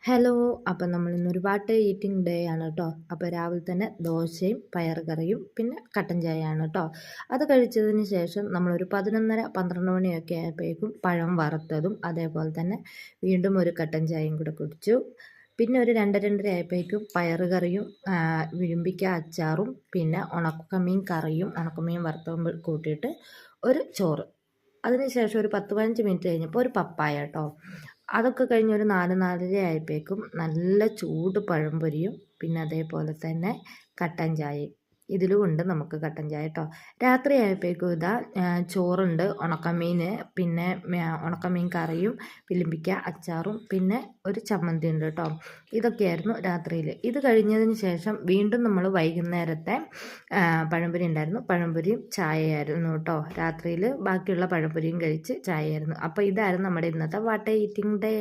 Hello. അപ്പം നമ്മൾ ഇന്നൊരു വാട്ടർ ഈറ്റിംഗ് ഡേ ആണ് കേട്ടോ. അപ്പോൾ രാവിലെ തന്നെ ദോശയും പയർ കറിയും പിന്നെ കട്ടൻ ചായയാണ് കേട്ടോ. അത് കഴിച്ചതിന് ശേഷം നമ്മളൊരു 11:30-12 മണിയൊക്കെ ആയപ്പോഴേക്കും പഴം വറുത്തതും അതേപോലെ തന്നെ വീണ്ടും ഒരു കട്ടൻ ചായയും കൂടെ കുടിച്ചു. പിന്നെ ഒരു 2-2:30 ആയപ്പോഴേക്കും പയർ കറിയും വിഴുമ്പിക്ക അച്ചാറും പിന്നെ ഉണക്കമീൻ കറിയും ഉണക്കമീൻ വറുത്തതും കൂട്ടിയിട്ട് ഒരു ചോറ്. അതിനുശേഷം ഒരു 10-15 മിനിറ്റ് കഴിഞ്ഞപ്പോൾ ഒരു പപ്പായ കേട്ടോ. അതൊക്കെ കഴിഞ്ഞ് ഒരു 4-4:30 ആയപ്പോഴേക്കും നല്ല ചൂട് പഴംപൊരിയും പിന്നെ അതേപോലെ തന്നെ കട്ടൻ ചായയും. ഇതിലും ഉണ്ട് നമുക്ക് കട്ടൻ ചായ കേട്ടോ. രാത്രി ആയപ്പോഴേക്കും ഇതാ ചോറുണ്ട്, ഉണക്കമീൻ, പിന്നെ ഉണക്കമീൻ കറിയും വിളിമ്പിക്ക അച്ചാറും പിന്നെ ഒരു ചമ്മന്തി ഉണ്ട് കേട്ടോ. ഇതൊക്കെയായിരുന്നു രാത്രിയിൽ. ഇത് കഴിഞ്ഞതിന് ശേഷം വീണ്ടും നമ്മൾ വൈകുന്നേരത്തെ പഴംപൊരി ഉണ്ടായിരുന്നു. പഴംപൊരിയും ചായയായിരുന്നു കേട്ടോ. രാത്രിയിൽ ബാക്കിയുള്ള പഴംപൊരിയും കഴിച്ച് ചായയായിരുന്നു. അപ്പോൾ ഇതായിരുന്നു നമ്മുടെ ഇന്നത്തെ വാട്ടർ ഈറ്റിംഗ് ഡേ.